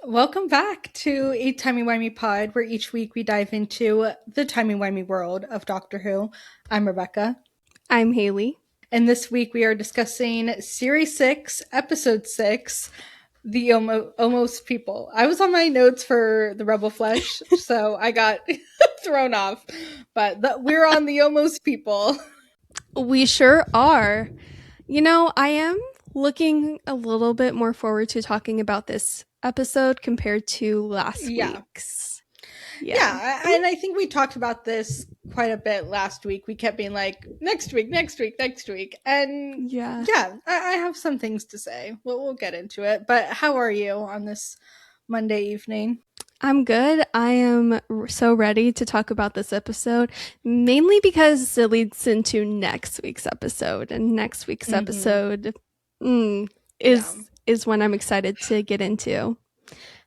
Welcome back to a Timey-Wimey Pod, where each week we dive into the timey-wimey world of Doctor Who. I'm Rebecca. I'm Haley. And this week we are discussing Series 6, Episode 6, The Almost People. I was on my notes for the Rebel Flesh, so I got thrown off. But we're on The Almost People. We sure are. I am looking a little bit more forward to talking about this episode compared to last week's. Yeah, and I think we talked about this quite a bit last week. We kept being like, next week. And yeah, I have some things to say. We'll get into it. But how are you on this Monday evening? I'm good. I am so ready to talk about this episode, mainly because it leads into next week's episode. And next week's episode is one I'm excited to get into.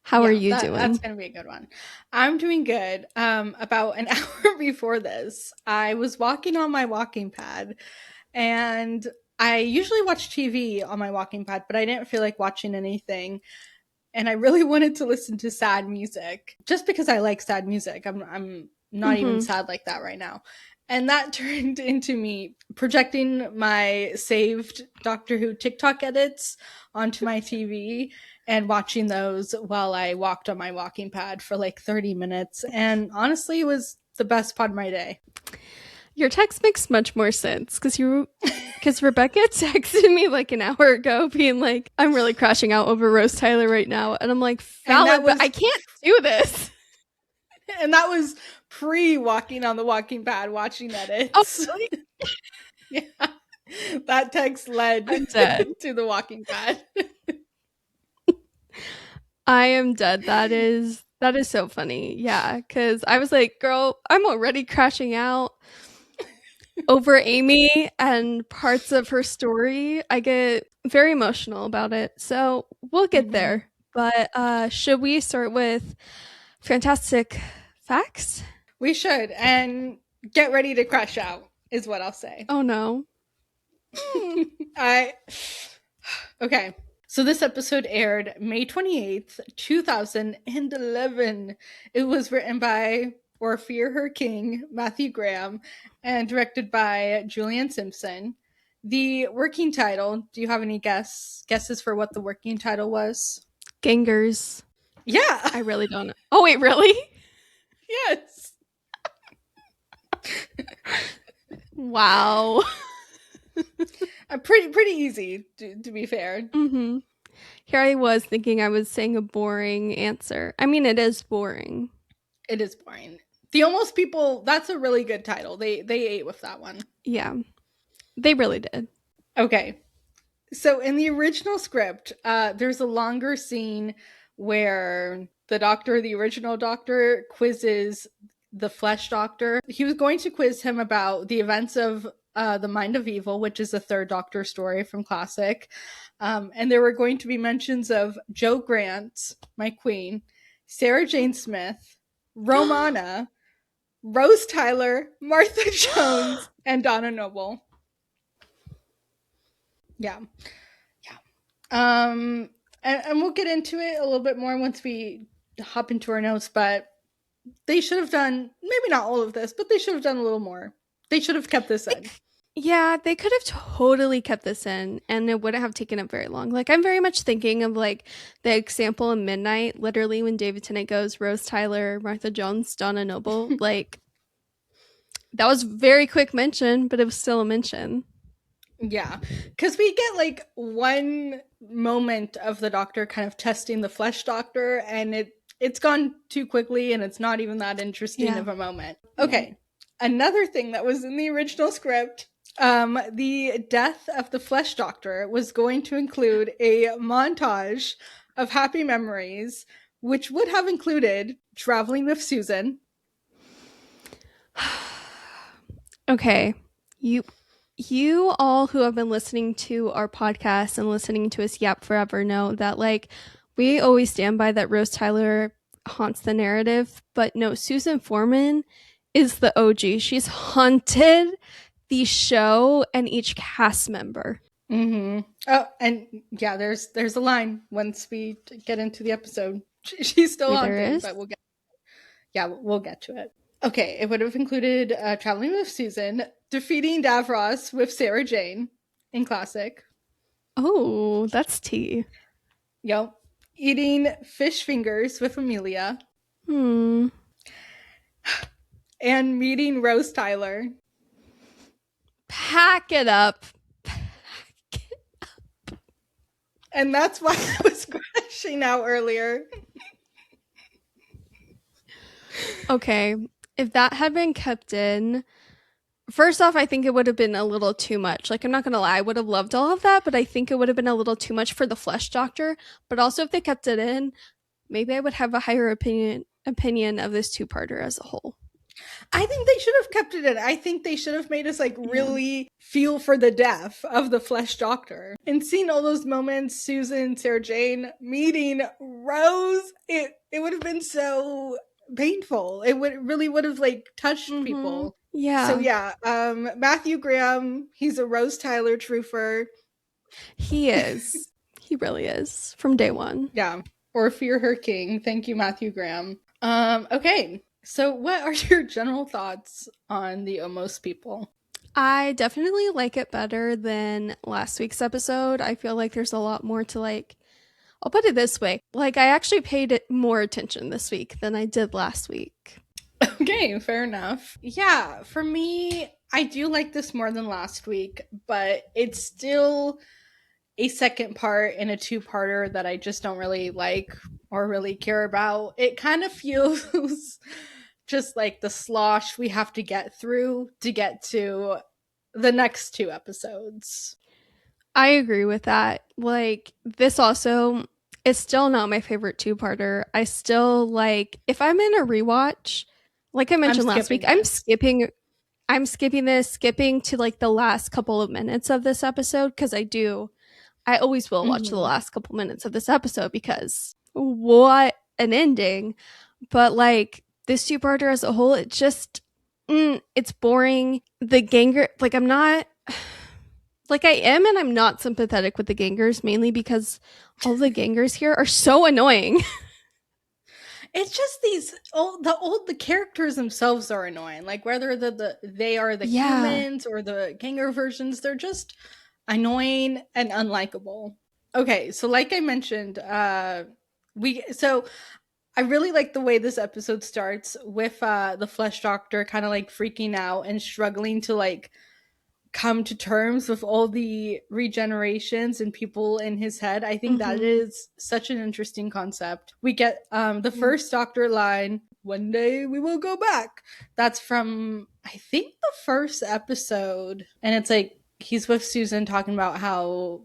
How are you doing? That's going to be a good one. I'm doing good. About an hour before this, I was walking on my walking pad, and I usually watch TV on my walking pad, but I didn't feel like watching anything. And I really wanted to listen to sad music just because I like sad music. I'm not even sad like that right now. And that turned into me projecting my saved Doctor Who TikTok edits onto my TV and watching those while I walked on my walking pad for like 30 minutes. And honestly, it was the best part of my day. Your text makes much more sense because Rebecca texted me like an hour ago being like, I'm really crashing out over Rose Tyler right now. And I'm like, valid, but I can't do this. And that was pre-walking on the walking pad watching edits. Oh, really? Yeah. That text led to the walking pad. I am dead. That is so funny. Yeah, because I was like, girl, I'm already crashing out over Amy and parts of her story. I get very emotional about it. So we'll get there. But should we start with fantastic facts? We should. And get ready to crash out is what I'll say. Oh no. Okay. So this episode aired May 28th, 2011. It was written by Or Fear Her King, Matthew Graham, and directed by Julian Simpson. The working title, do you have any guesses for what the working title was? Gangers. Yeah. I really don't know. Oh, wait, really? Yes. Wow. Pretty easy, to be fair. Mm-hmm. Here I was thinking I was saying a boring answer. I mean, it is boring. It is boring. The Almost People, that's a really good title. They ate with that one. Yeah, they really did. Okay. So in the original script, there's a longer scene where the original Doctor, quizzes the Flesh Doctor. He was going to quiz him about the events of The Mind of Evil, which is a third Doctor story from Classic. And there were going to be mentions of Jo Grant, my queen, Sarah Jane Smith, Romana, Rose Tyler, Martha Jones, and Donna Noble. Yeah. And we'll get into it a little bit more once we hop into our notes, but they should have done, maybe not all of this, but they should have done a little more. They should have kept this in. Yeah, they could have totally kept this in, and it wouldn't have taken up very long. Like, I'm very much thinking of, like, the example in Midnight, literally when David Tennant goes, Rose Tyler, Martha Jones, Donna Noble. Like, that was very quick mention, but it was still a mention. Yeah, because we get, like, one moment of the Doctor kind of testing the Flesh Doctor, and it's gone too quickly, and it's not even that interesting of a moment. Okay, another thing that was in the original script, the death of the Flesh Doctor was going to include a montage of happy memories, which would have included traveling with Susan. Okay, you all who have been listening to our podcast and listening to us yap forever know that, like, we always stand by that Rose Tyler haunts the narrative, but no, Susan Foreman is the OG. She's haunted the show and each cast member. Oh, and yeah, there's a line once we get into the episode. She's still Wait, there haunting, is? but we'll get to it. Okay, it would have included traveling with Susan, defeating Davros with Sarah Jane in classic. Oh, that's tea. Yep. Eating fish fingers with Amelia Hmm. and meeting Rose Tyler. Pack it up. And that's why I was crashing out earlier. Okay, if that had been kept in, first off, I think it would have been a little too much. Like, I'm not gonna lie, I would have loved all of that, but I think it would have been a little too much for the Flesh Doctor. But also, if they kept it in, maybe I would have a higher opinion of this two-parter as a whole. I think they should have kept it in. I think they should have made us like Yeah. really feel for the death of the Flesh Doctor. And seeing all those moments, Susan, Sarah Jane meeting Rose, it would have been so painful. It would have like touched people. So Yeah, yeah, Matthew Graham, he's a Rose Tyler truther. he is. He really is from day one. Yeah. Or Fear Her King. Thank you, Matthew Graham. Okay. So what are your general thoughts on the Almost People? I definitely like it better than last week's episode. I feel like there's a lot more to like. I'll put it this way. Like, I actually paid more attention this week than I did last week. Okay, fair enough. Yeah, for me, I do like this more than last week, but it's still a second part in a two-parter that I just don't really like or really care about. It kind of feels just like the slosh we have to get through to get to the next two episodes. I agree with that. Like, this also is still not my favorite two-parter. I still like, if I'm in a rewatch, like I I'm mentioned last week, skipping this. I'm skipping this, skipping to like the last couple of minutes of this episode because I always will watch the Mhm. last couple minutes of this episode because what an ending. But like this two-parter as a whole, it just it's boring. The Ganger, like I'm not like I am and I'm not sympathetic with the Gangers mainly because all the Gangers here are so annoying. It's just the characters themselves are annoying. Like whether they are the Yeah. humans or the Ganger versions, they're just annoying and unlikable. Okay, so like I mentioned, we so I really like the way this episode starts with the Flesh Doctor kind of like freaking out and struggling to like come to terms with all the regenerations and people in his head. I think that Mm-hmm. is such an interesting concept. We get the first Doctor line, "One day we will go back." That's from I think the first episode, and it's like he's with Susan talking about how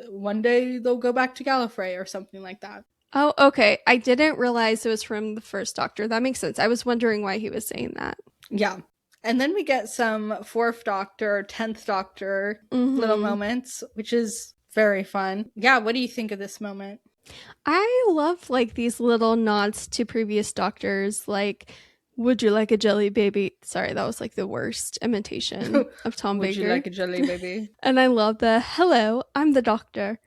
one day they'll go back to Gallifrey or something like that. Oh, okay. I didn't realize it was from the first Doctor. That makes sense. I was wondering why he was saying that. Yeah. And then we get some fourth Doctor, 10th Doctor little Mm-hmm. moments, which is very fun. Yeah, what do you think of this moment? I love like these little nods to previous Doctors, like would you like a jelly baby? Sorry, that was like the worst imitation of Tom Would you Baker. like a jelly baby? And I love the hello, I'm the doctor.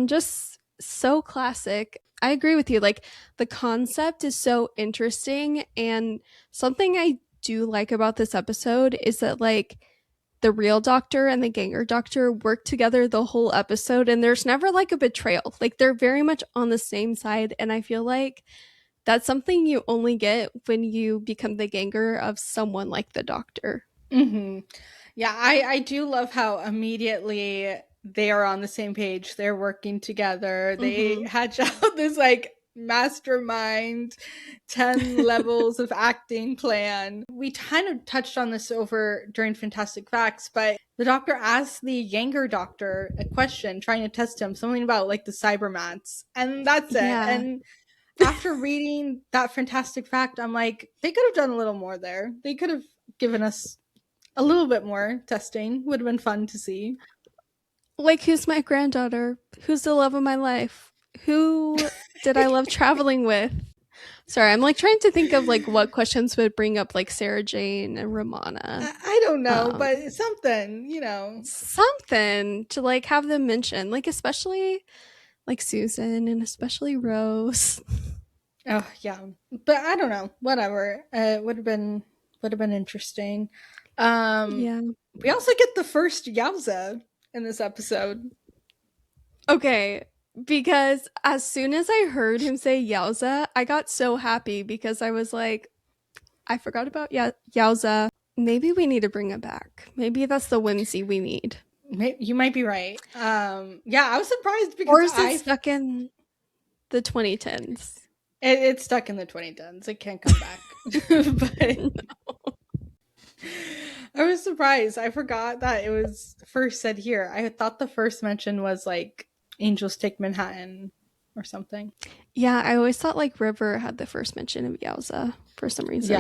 Just so classic. I agree with you. Like the concept is so interesting and something I do like about this episode is that like the real doctor and the Ganger doctor work together the whole episode and there's never like a betrayal. Like they're very much on the same side and I feel like that's something you only get when you become the Ganger of someone like the doctor. Hmm. Yeah, I do love how immediately they are on the same page. They're working together. They Mhm. hatch out this like mastermind 10 levels of acting plan. We kind of touched on this over during Fantastic Facts, but the doctor asked the Younger doctor a question trying to test him, something about like the cybermats, and that's it. Yeah. And after reading that Fantastic Fact, I'm like, they could have done a little more there. They could have given us a little bit more testing. Would have been fun to see. Like, who's my granddaughter? Who's the love of my life? Who did I love traveling with? Sorry, I'm like trying to think of like what questions would bring up like Sarah Jane and Romana. I don't know, Um, but something, you know. Something to like have them mention, like especially like Susan and especially Rose. Oh yeah, but I don't know. Whatever. It would have been interesting. Um, Yeah. we also get the first Yowza in this episode. Okay, because as soon as I heard him say Yowza, I got so happy because I was like, I forgot about Yowza. Maybe we need to bring it back. Maybe that's the whimsy we need. You might be right. Yeah, I was surprised because Or is it stuck in the 2010s? it's stuck in the 2010s. It can't come back. But I was surprised. I forgot that it was first said here. I thought the first mention was like Angels Take Manhattan or something. Yeah, I always thought like River had the first mention of Yowza for some reason.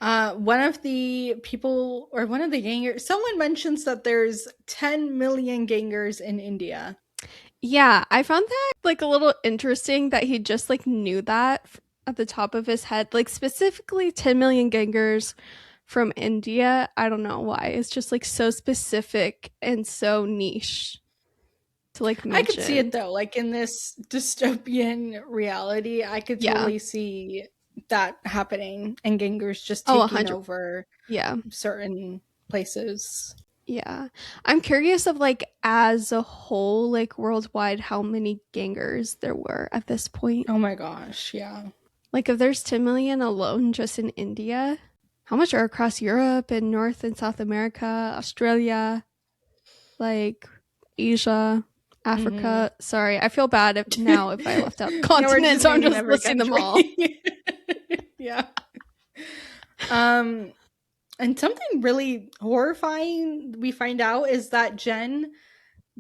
Yeah. One of the people or one of the gangers, someone mentions that there's 10 million gangers in India. Yeah, I found that like a little interesting that he just like knew that at the top of his head, like specifically 10 million gangers from India. I don't know why. It's just like so specific and so niche to like I could see it mention. though, like in this dystopian reality, I could Yeah. totally see that happening and gangers just Oh, taking 100. over Yeah. certain places. Yeah. I'm curious of like as a whole, like worldwide, how many gangers there were at this point. Oh my gosh, yeah. Like if there's 10 million alone just in India, how much are across Europe and North and South America, Australia, like Asia, Hmm. Africa? Sorry, I feel bad now if I left out Now we're just continents, so I'm naming just every listing them country. all. Yeah. Um, and something really horrifying we find out is that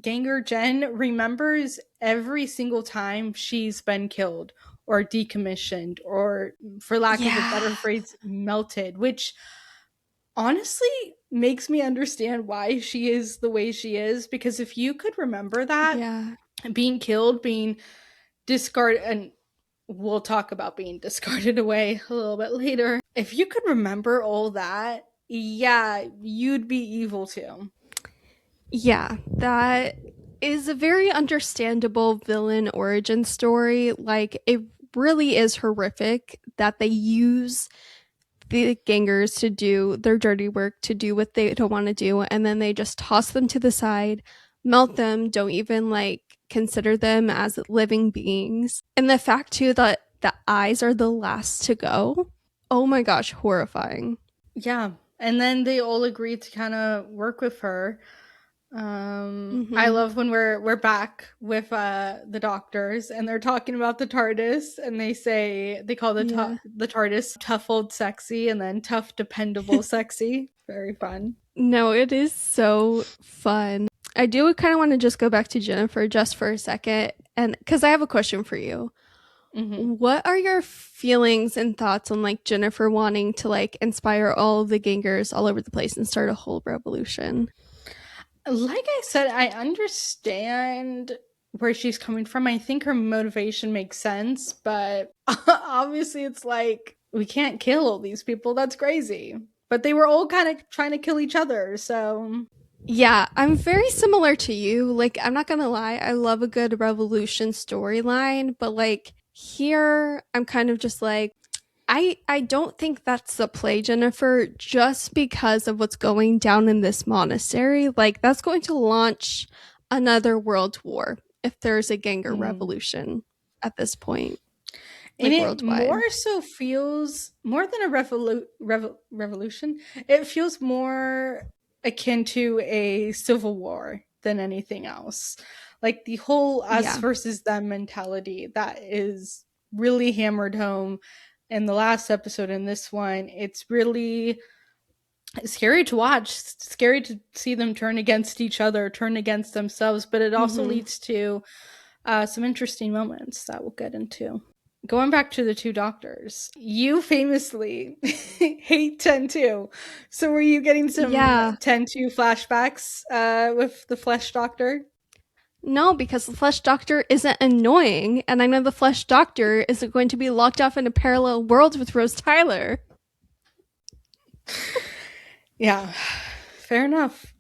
Ganger Jen remembers every single time she's been killed or decommissioned or, for lack of a Yeah. better phrase, melted, which honestly makes me understand why she is the way she is. Because if you could remember that, Yeah. being killed, being discarded, and we'll talk about being discarded away a little bit later. If you could remember all that, yeah, you'd be evil too. Yeah, that is a very understandable villain origin story. Like, it really is horrific that they use the gangers to do their dirty work, to do what they don't want to do, and then they just toss them to the side, melt them, don't even like consider them as living beings. And the fact too that the eyes are the last to go. Oh my gosh, horrifying. Yeah. And then they all agreed to kind of work with her. I Mm-hmm. love when we're back with the doctors and they're talking about the TARDIS and they say they call Yeah. the TARDIS tough old sexy and then tough dependable sexy. Very fun. No, it is so fun. I do kind of want to just go back to Jennifer just for a second. And because I have a question for you. Hmm. What are your feelings and thoughts on like Jennifer wanting to like inspire all of the gangers all over the place and start a whole revolution? Like I said, I understand where she's coming from. I think her motivation makes sense, but obviously it's like we can't kill all these people. That's crazy. But they were all kind of trying to kill each other, so Yeah, I'm very similar to you. Like, I'm not gonna lie, I love a good revolution storyline, but like here, I'm kind of just like, I don't think that's the play, Jennifer, just because of what's going down in this monastery. Like, that's going to launch another world war if there's a Ganger mm. revolution at this point, And like it worldwide. more so feels more than a revolution. It feels more akin to a civil war than anything else. Like the whole us Yeah. versus them mentality that is really hammered home in the last episode and this one. It's really scary to watch, scary to see them turn against each other, turn against themselves, but it also Mm-hmm. leads to some interesting moments that we'll get into. Going back to the two doctors, you famously hate 10-2. So were you getting some Yeah. 10-2 flashbacks with the Flesh Doctor? No, because the Flesh Doctor isn't annoying, and I know the Flesh Doctor isn't going to be locked off in a parallel world with Rose Tyler. Yeah, fair enough.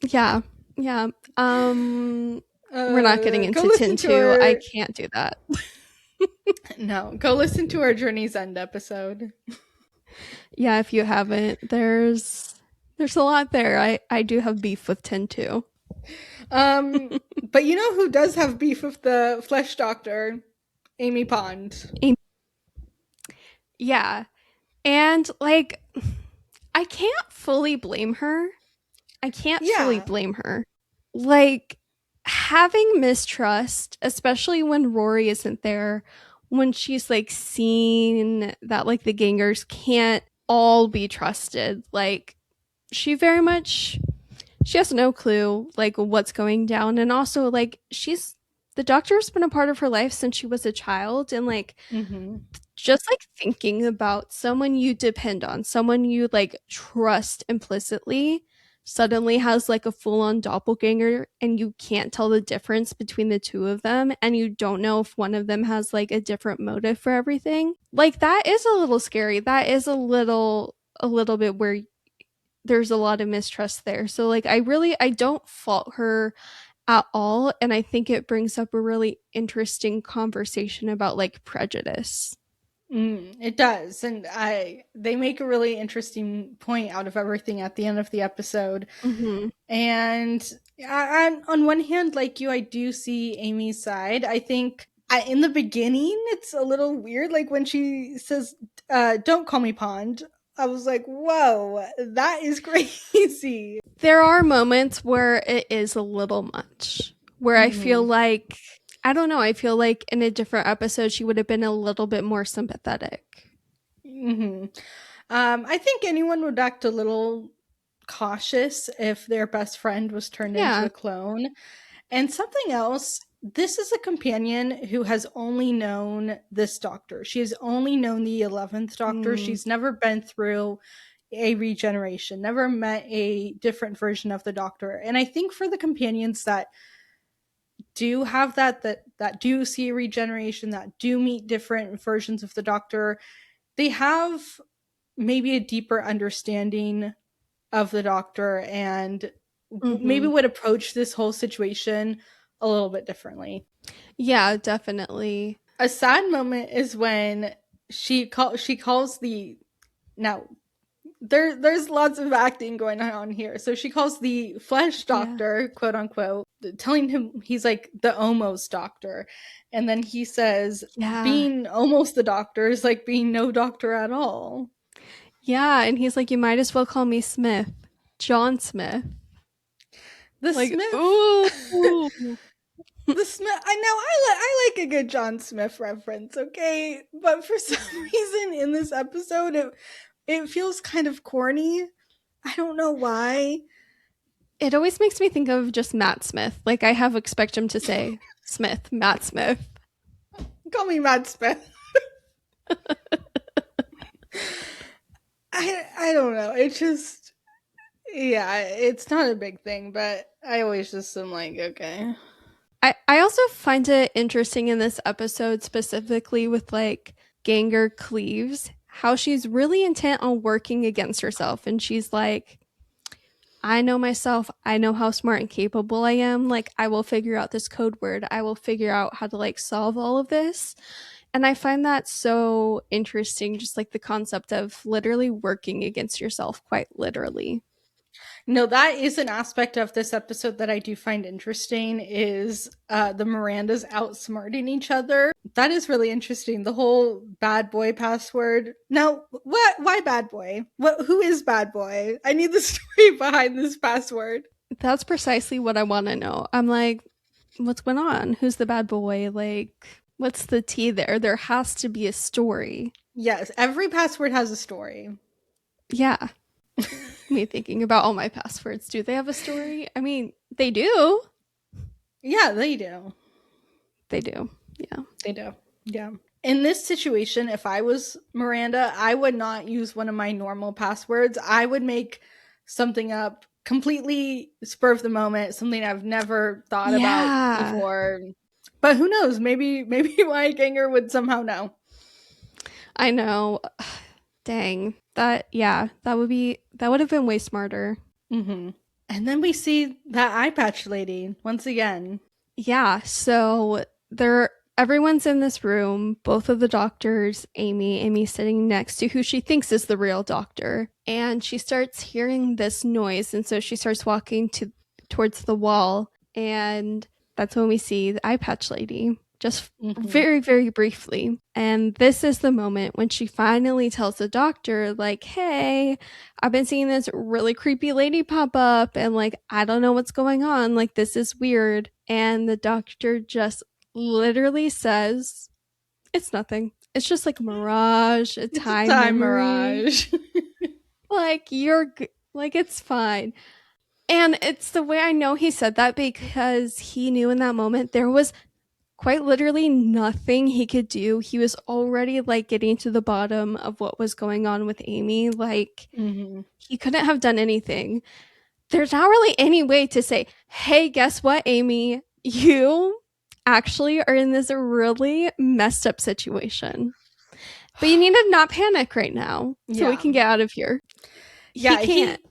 Yeah. Yeah. We're not getting Go into listen Tin to 2. I our can't do that. No, go listen to our Journey's End episode. Yeah, if you haven't, there's a lot there. I do have beef with 10 too. Um, but you know who does have beef with the Flesh Doctor? Amy Pond. Yeah. And like I can't fully blame her. I can't fully Yeah. blame her. Like having mistrust, especially when Rory isn't there, when she's like seen that like the gangers can't all be trusted. Like she very much she has no clue like what's going down, and also like she's the doctor's been a part of her life since she was a child, and like Mm-hmm. just like thinking about someone you depend on, someone you like trust implicitly, suddenly has like a full on doppelganger and you can't tell the difference between the two of them, and you don't know if one of them has like a different motive for everything. Like that is a little scary. That is a little bit where there's a lot of mistrust there. So like I don't fault her at all, and I think it brings up a really interesting conversation about like prejudice. It does, and I they make a really interesting point out of everything at the end of the episode. Mhm. And on one hand, like you, I do see Amy's side. I think in the beginning, it's a little weird. Like when she says, "Don't call me Pond," I was like, "Whoa, that is crazy." There are moments where it is a little much, where I feel Hmm. like, I don't know, I feel like in a different episode she would have been a little bit more sympathetic. Hmm. I think anyone would act a little cautious if their best friend was turned into Yeah. a clone. And something else, this is a companion who has only known this doctor. She has only known the 11th doctor. Mm. She's never been through a regeneration, never met a different version of the doctor. And I think for the companions that do have that do see a regeneration, that do meet different versions of the doctor, they have maybe a deeper understanding of the doctor and maybe Mhm. would approach this whole situation a little bit differently. Yeah, definitely. A sad moment is when she calls the now there's lots of acting going on here. So she calls the flesh Yeah. doctor, quote unquote, telling him he's like the almost doctor. And then he says Yeah. being almost the doctor is like being no doctor at all. Yeah, and he's like, "You might as well call me Smith. John Smith." The Like, Smith ooh. The Smith. I know. I like a good John Smith reference. Okay, but for some reason in this episode, it feels kind of corny. I don't know why. It always makes me think of just Matt Smith. Like I have expect him to say Smith, Matt Smith. Call me Matt Smith. I don't know. It just yeah, it's not a big thing, but I always just am like okay. I also find it interesting in this episode, specifically with like Ganger Cleaves, how she's really intent on working against herself. And she's like, I know myself. I know how smart and capable I am. Like, I will figure out this code word. I will figure out how to like solve all of this. And I find that so interesting, just like the concept of literally working against yourself, quite literally. No, that is an aspect of this episode that I do find interesting is the Mirandas outsmarting each other. That is really interesting. The whole bad boy password. Now, what why bad boy? What who is bad boy? I need the story behind this password. That's precisely what I want to know. I'm like, what's going on? Who's the bad boy? Like, what's the tea there? There has to be a story. Yes, every password has a story. Yeah. Me thinking about all my passwords. Do they have a story? I mean, they do. Yeah, they do. They do. Yeah. They do. Yeah. In this situation, if I was Miranda, I would not use one of my normal passwords. I would make something up completely spur of the moment, something I've never thought about Yeah. before. But who knows? Maybe my ganger would somehow know. I know. Dang. That would have been way smarter. Hmm. And then we see that eye patch lady once again. Yeah. So they're everyone's in this room, both of the doctors, Amy sitting next to who she thinks is the real doctor, and she starts hearing this noise, and so she starts walking towards the wall, and that's when we see the eye patch lady, just very, very briefly. And this is the moment when she finally tells the doctor, like, hey, I've been seeing this really creepy lady pop up, and like, I don't know what's going on, like, this is weird. And the doctor just literally says, it's nothing. It's just like a mirage, a It's a time time memory. mirage. Like, like, it's fine. And it's the way I know he said that because he knew in that moment there was quite literally nothing he could do. He was already like getting to the bottom of what was going on with Amy. Like, he couldn't have done anything. There's not really any way to say, hey, guess what, Amy? You actually are in this really messed up situation. But you need to not panic right now so we can get out of here. Yeah, he can't.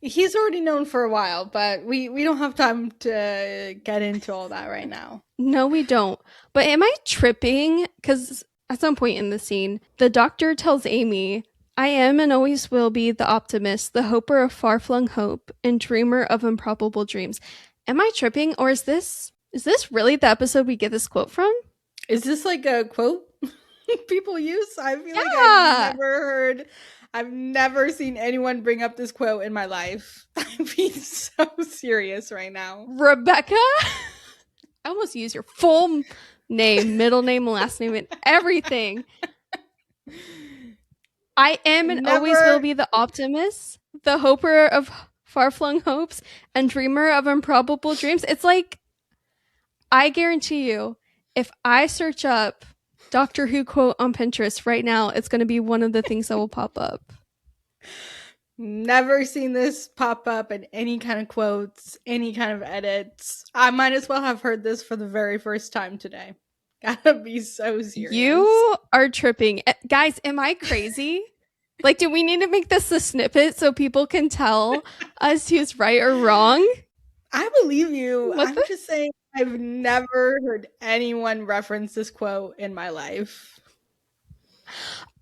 He's already known for a while, but we don't have time to get into all that right now. No, we don't. But am I tripping? Because at some point in the scene, the doctor tells Amy, I am and always will be the optimist, the hoper of far-flung hope, and dreamer of improbable dreams. Am I tripping, or is this really the episode we get this quote from? Is this like a quote people use? I feel like I've never seen anyone bring up this quote in my life. I'm being so serious right now. Rebecca? I almost use your full name, middle name, last name, and everything. I am and always will be the optimist, the hoper of far-flung hopes, and dreamer of improbable dreams. It's like, I guarantee you, if I search up Doctor Who quote on Pinterest right now, it's going to be one of the things that will pop up. Never seen this pop up in any kind of quotes, any kind of edits. I might as well have heard this for the very first time today. Gotta be so serious. You are tripping. Guys, am I crazy? Like, do we need to make this a snippet so people can tell us who's right or wrong? I believe you. I'm just saying, I've never heard anyone reference this quote in my life.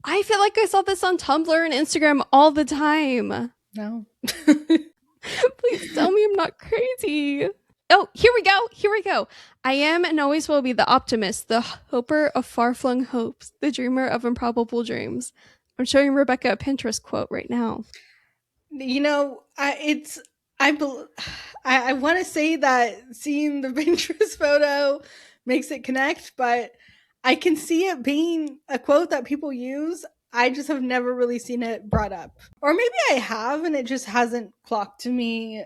I feel like I saw this on Tumblr and Instagram all the time. No. Please tell me I'm not crazy. Oh, here we go. I am and always will be the optimist, the hoper of far-flung hopes, the dreamer of improbable dreams. I'm showing Rebecca a Pinterest quote right now. You know, I want to say that seeing the Pinterest photo makes it connect, but I can see it being a quote that people use. I just have never really seen it brought up. Or maybe I have and it just hasn't clocked to me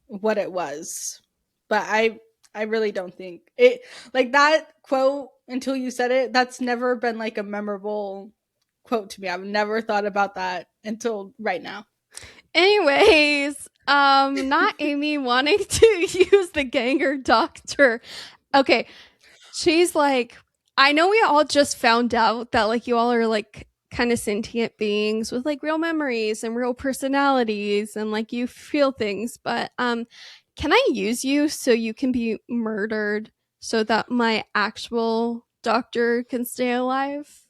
what it was. But I really don't think it, like, that quote, until you said it, that's never been like a memorable quote to me. I've never thought about that until right now. Anyways, not Amy wanting to use the ganger doctor. Okay, she's like, I know we all just found out that like you all are like kind of sentient beings with like real memories and real personalities and like you feel things, but can I use you so you can be murdered so that my actual doctor can stay alive?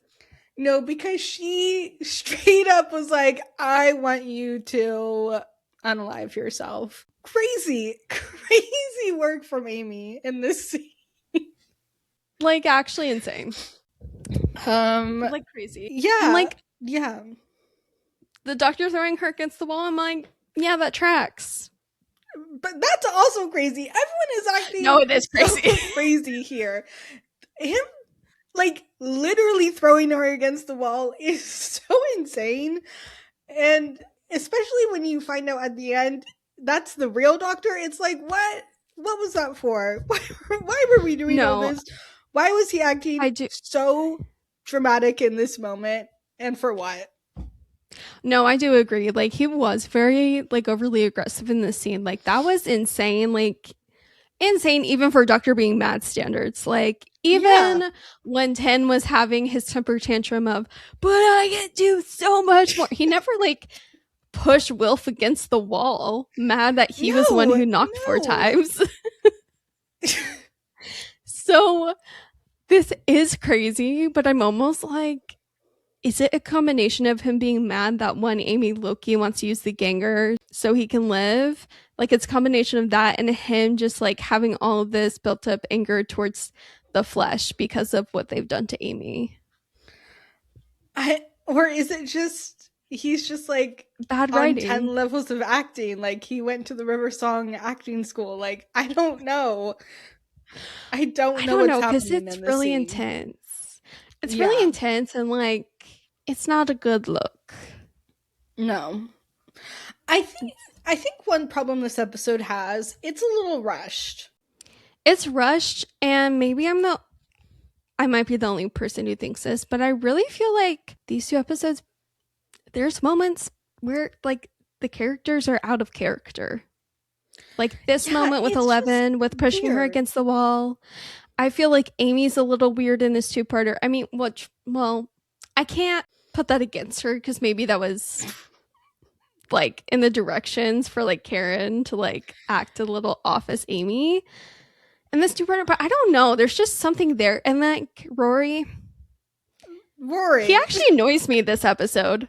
No, because she straight up was like, I want you to unalive yourself. Crazy work from Amy in this scene. Like, actually insane. Like, crazy. Yeah. I'm like, yeah. The doctor throwing her against the wall, I'm like, yeah, that tracks. But that's also crazy. Everyone is acting no, it is crazy. So crazy here. Him, like, literally throwing her against the wall is so insane. And especially when you find out at the end that's the real doctor, it's like, what was that for? Why were we doing all this? Why was he acting so dramatic in this moment? And for what? No, I do agree. Like, he was very, like, overly aggressive in this scene. Like, that was insane. Like, insane even for Doctor being mad standards. Like, even when 10 was having his temper tantrum of, but I can do so much more. He never, like, pushed Wilf against the wall, mad that he was the one who knocked 4 times. So, This is crazy, but I'm almost like, is it a combination of him being mad that one Amy Loki wants to use the Ganger so he can live? Like it's a combination of that and him just like having all of this built up anger towards the flesh because of what they've done to Amy. Or is it just he's just like Bad on 10 writing. levels of acting, like he went to the River Song acting school? Like I don't know. I don't I know don't what's know because happening it's in this really scene. intense. It's really Yeah. intense and like it's not a good look. No. I think I think one problem this episode has, it's a little rushed. It's rushed, and maybe I might be the only person who thinks this, but I really feel like these two episodes, there's moments where like the characters are out of character. Like this Yeah, moment with it's just 11 with pushing her weird. against the wall. I feel like Amy's a little weird in this two-parter. I mean, well, I can't put that against her because maybe that was like in the directions for like Karen to like act a little off as Amy. And this two-parter, but I don't know. There's just something there. And like Rory, he Rory. actually annoys me this episode.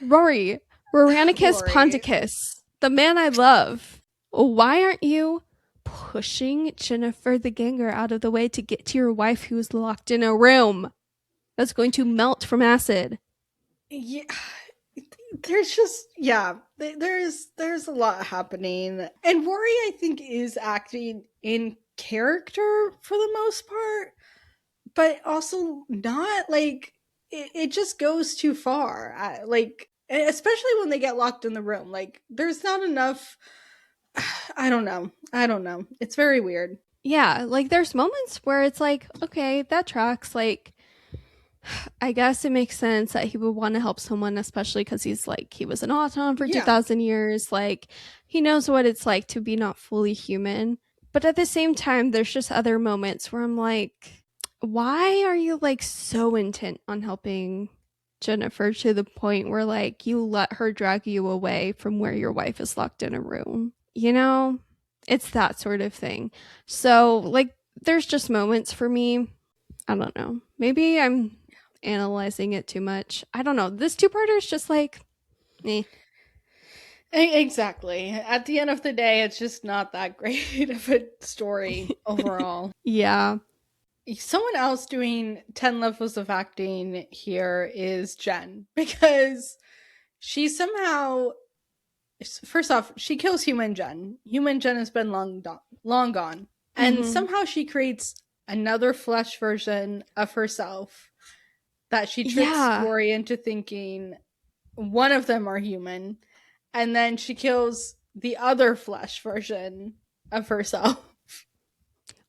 Rory, Rorianicus Rory. Ponticus, the man I love. Why aren't you pushing Jennifer the Ganger out of the way to get to your wife who's locked in a room that's going to melt from acid? Yeah. There's just there's a lot happening. And Rory I think is acting in character for the most part, but also not like it just goes too far. Like especially when they get locked in the room. Like there's not enough. I don't know. I don't know. It's very weird. Yeah, like there's moments where it's like, okay, that tracks. Like, I guess it makes sense that he would want to help someone, especially because he's like, he was an Auton for Yeah. 2,000 years. Like, he knows what it's like to be not fully human. But at the same time, there's just other moments where I'm like, why are you like so intent on helping Jennifer to the point where like you let her drag you away from where your wife is locked in a room? You know, it's that sort of thing. So, like, there's just moments for me. I don't know. Maybe I'm analyzing it too much. I don't know. This two-parter is just like, eh. Exactly. At the end of the day, it's just not that great of a story overall. Yeah. Someone else doing 10 levels of acting here is Jen, because she somehow, first off, she kills human Jen. Human Jen has been long gone. And Mm-hmm. somehow she creates another flesh version of herself that she tricks Yeah. Rory into thinking one of them are human. And then she kills the other flesh version of herself.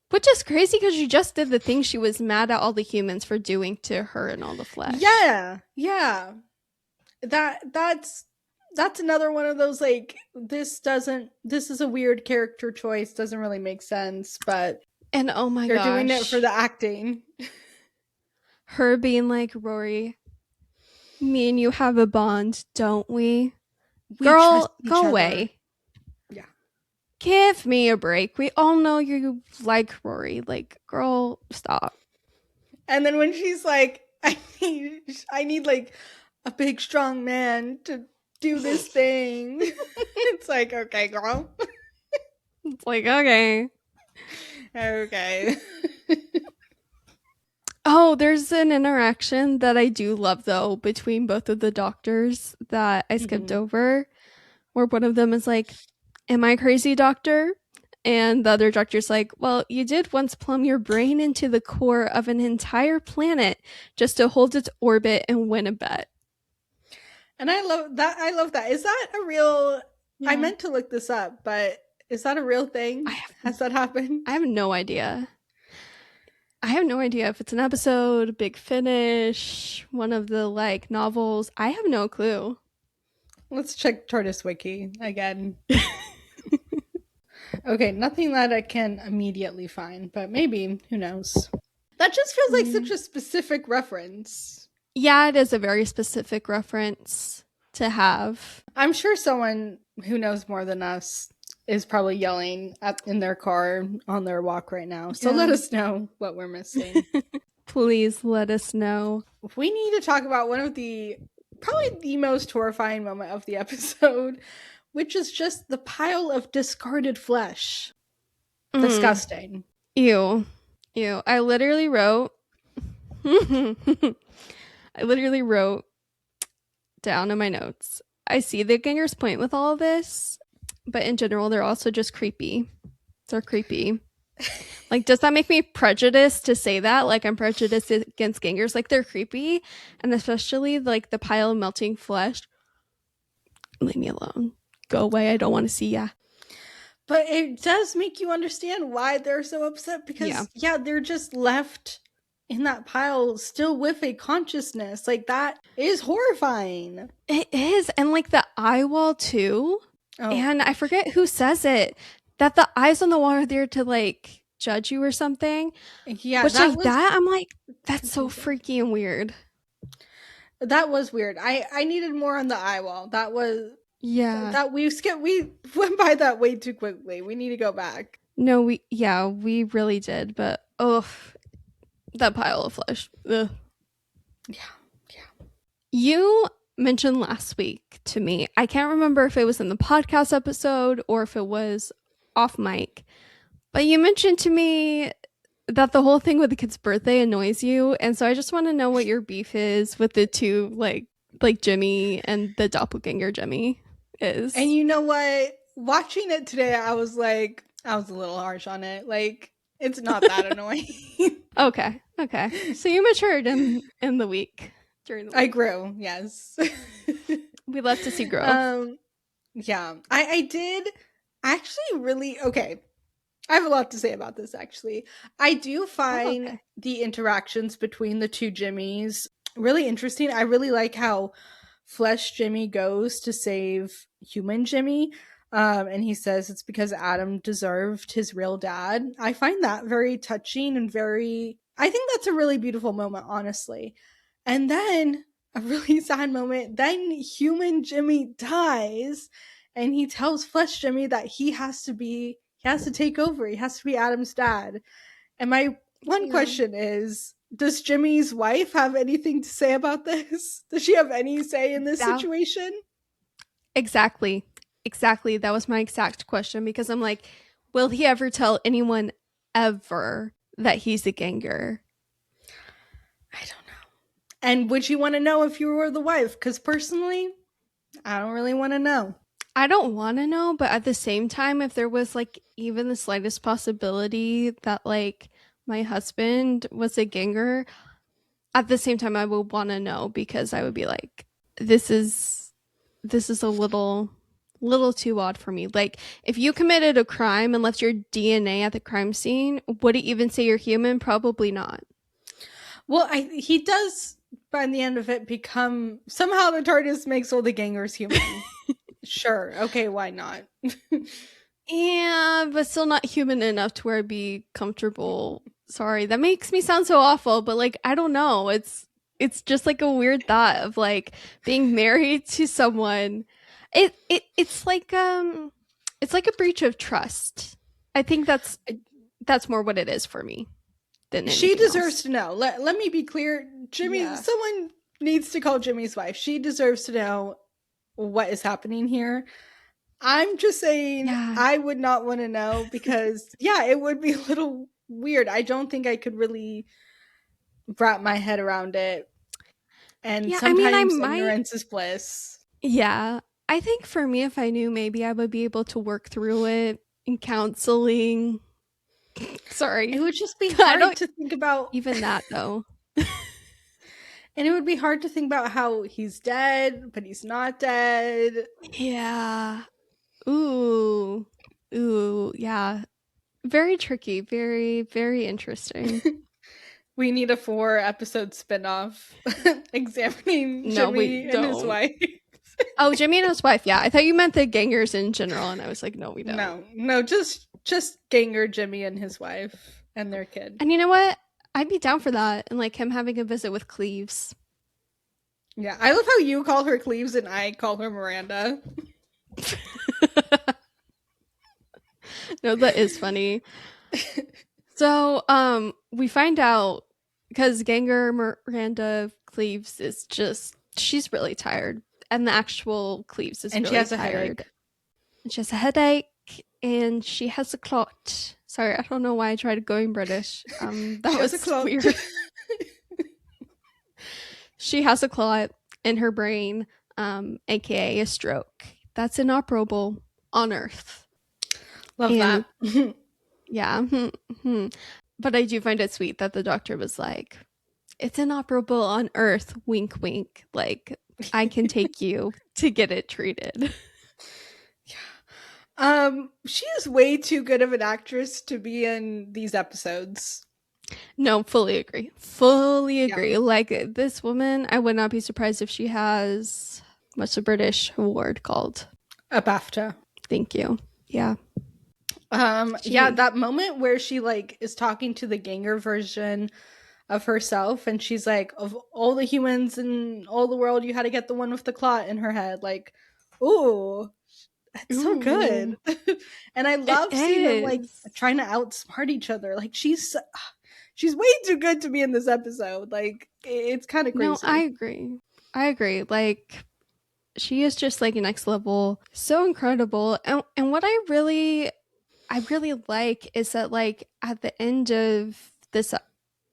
Which is crazy because she just did the thing she was mad at all the humans for doing to her and all the flesh. Yeah, yeah. That's another one of those like this is a weird character choice, doesn't really make sense, but And oh my they're doing it for gosh. the acting. Her being like, Rory, me and you have a bond, don't we? We trust Girl, each go other. away. Yeah. Give me a break. We all know you like Rory. Like, girl, stop. And then when she's like, I need like a big strong man to do this thing. It's like, okay, girl. It's like, okay. Okay. Oh, there's an interaction that I do love though between both of the doctors that I skipped Mhm. over, where one of them is like, am I crazy, doctor? And the other doctor's like, well, you did once plumb your brain into the core of an entire planet just to hold its orbit and win a bet. And I love that. I love that. Is that a real I Yeah. meant to look this up, but is that a real I thing? have Has that happened? I have no idea. I have no idea if it's an episode, Big Finish, one of the like novels. I have no clue. Let's check Tortoise Wiki again. Okay, nothing that I can immediately find, but maybe, who knows? That just feels like such a specific reference. Yeah, it is a very specific reference to have. I'm sure someone who knows more than us is probably yelling in their car on their walk right now. So let Yeah. us know what we're missing. Please let us know. We need to talk about one of the probably the most horrifying moment of the episode, which is just the pile of discarded flesh. Mm. Disgusting. Ew. Ew. I literally wrote I literally wrote down in my notes. I see the Ganger's point with all of this, but in general, they're also just creepy. They're creepy. Like, does that make me prejudiced to say that? Like, I'm prejudiced against Gangers? Like, they're creepy, and especially like the pile of melting flesh. Leave me alone. Go away. I don't want to see ya. But it does make you understand why they're so upset Yeah, because, yeah, they're just left in that pile still with a consciousness. Like, that is horrifying. it is, and like the eye wall too. Oh, And I forget who says it that the eyes on the wall are there to like judge you or something. yeah, Which that like was that, I'm like, that's so confusing. freaky and weird. That was weird. I needed more on the eye wall. That was Yeah. that we went by that way too quickly. We need to go back. No, we really did. But oh, that pile of flesh. Ugh. Yeah. Yeah. You mentioned last week to me, I can't remember if it was in the podcast episode or if it was off mic, but you mentioned to me that the whole thing with the kid's birthday annoys you. And so I just want to know what your beef is with the two, like Jimmy and the doppelganger Jimmy And is. you know what? Watching it today, I was like, I was a little harsh on it. Like, it's not that annoying. Okay. Okay. So you matured in the week during the I week. grew, yes. We love to see growth. um, yeah, I did actually really okay. I have a lot to say about this actually. I do Oh, find okay. the interactions between the two Jimmys really interesting. I really like how Flesh Jimmy goes to save human Jimmy. And he says it's because Adam deserved his real dad. I find that very touching and very, I think that's a really beautiful moment, honestly. And then a really sad moment, then human Jimmy dies and he tells Flesh Jimmy that he has to take over. He has to be Adam's dad. And my one Yeah. question is, does Jimmy's wife have anything to say about this? Does she have any say in this That situation? exactly. Exactly. That was my exact question because I'm like, will he ever tell anyone ever that he's a ganger? I don't know. And would you want to know if you were the wife? Because personally, I don't really want to know. I don't want to know, but at the same time, if there was like even the slightest possibility that like my husband was a ganger, at the same time I would want to know because I would be like, this is a little too odd for me. Like if you committed a crime and left your DNA at the crime scene, would it even say you're human? Probably not. Well, he does by the end of it become somehow the TARDIS makes all the gangers human. Sure. Okay, why not? Yeah, but still not human enough to where I'd be comfortable. Sorry, that makes me sound so awful, but like I don't know. It's just like a weird thought of like being married to someone. It's like a breach of trust. I think that's more what it is for me than She anything deserves else. to know. Let me be clear. Jimmy, Yeah. someone needs to call Jimmy's wife. She deserves to know what is happening here. I'm just saying Yeah. I would not want to know because yeah, it would be a little weird. I don't think I could really wrap my head around it. And Yeah, I mean I sometimes might ignorance is bliss. yeah. I think for me if I knew maybe I would be able to work through it in counseling. It Sorry. would just be I hard don't to think about even that though. and it would be hard to think about how he's dead, but he's not dead. Yeah. Ooh. Ooh, yeah. Very tricky, very interesting. We need a 4-episode spinoff examining No, we Jimmy and his don't. wife. Oh, Jimmy and his wife. Yeah, I thought you meant the gangers in general, and I was like, no, we don't. No, just Ganger, Jimmy, and his wife and their kid. And you know what? I'd be down for that, and like him having a visit with Cleves. Yeah, I love how you call her Cleves and I call her Miranda. No, that is funny. So, we find out because Ganger Miranda Cleaves is just she's really tired, and the actual Cleaves is And she really has a tired. headache. And she has a headache, and she has a clot. Sorry, I don't know why I tried going British. That She has a was clot. weird. She has a clot in her brain, aka a stroke. That's inoperable on Earth. Love And that. yeah, but I do find it sweet that the doctor was like, it's inoperable on Earth, wink, wink. Like, I can take you to get it treated. She is way too good of an actress to be in these episodes. No, fully agree. Fully Yeah. agree. Like, this woman, I would not be surprised if she has, what's the British award called? A BAFTA. Thank you. Yeah. Yeah, She, that moment where she like is talking to the Ganger version of herself and she's like, of all the humans in all the world, you had to get the one with the clot in her head. Like, ooh, that's so ooh, good. And I it love seeing them like is. trying to outsmart each other. Like she's way too good to be in this episode. Like it's kind of No, I crazy. agree. I agree. Like, she is just like next level, so incredible. And what I really like is that like at the end of this,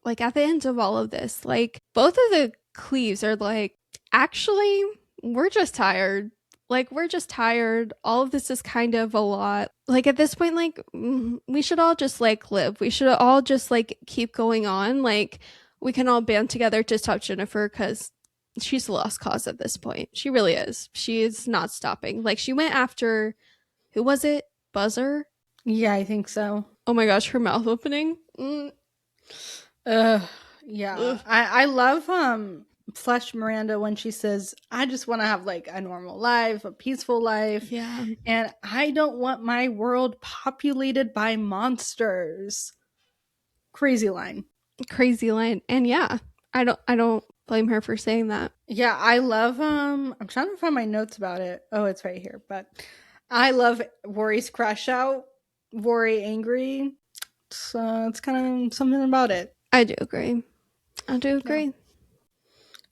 like at the end of all of this, like both of the Cleaves are like, actually, we're just tired. Like, we're just tired. All of this is kind of a lot. Like, at this point, like, we should all just like live. We should all just like keep going on. Like, we can all band together to stop Jennifer because she's a lost cause at this point. She really is. She is not stopping. Like, she went after, who was it? Buzzer? Yeah, I think so. Oh my gosh, her mouth opening. Ugh, yeah. Ugh. I love Flesh Miranda when she says, I just want to have like a normal life, a peaceful life, Yeah. and I don't want my world populated by monsters. Crazy line. Crazy line. And yeah, I don't blame her for saying that. Yeah, I love I'm trying to find my notes about it. Oh, it's right here. But I love Worry's crash out. Worry angry. So it's kind of something about it. I do agree. I do Yeah. agree.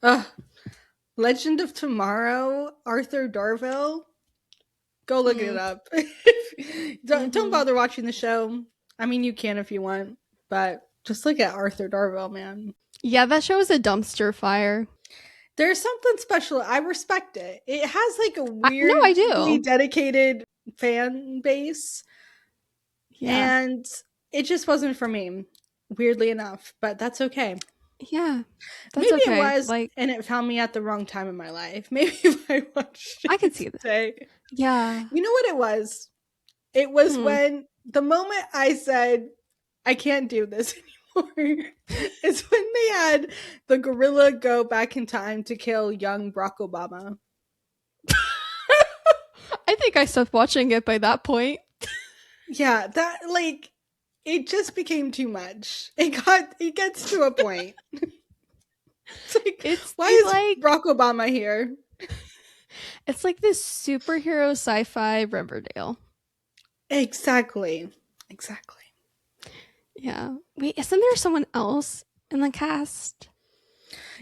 Ugh. Legend of Tomorrow, Arthur Darville. Go look it Mm. up. Don't Mm-hmm. bother watching the show. I mean, you can if you want, but just look at Arthur Darville, man. Yeah, that show is a dumpster fire. There's something special. I respect it. It has like a No, I weirdly do. dedicated fan base, Yeah. and it just wasn't for me, weirdly enough, but that's okay. Yeah. That's Maybe it okay. was, Like, and it found me at the wrong time in my life. Maybe if I watched I could it see that. today. Yeah. You know what it was? It was Hmm. when the moment I said, I can't do this anymore, is when they had the gorilla go back in time to kill young Barack Obama. I think I stopped watching it by that point. Yeah, that like it just became too much. It gets to a point. It's like, It's why is like Barack Obama here? it's like this superhero sci-fi Riverdale. Exactly. Exactly. Yeah. Wait, isn't there someone else in the cast?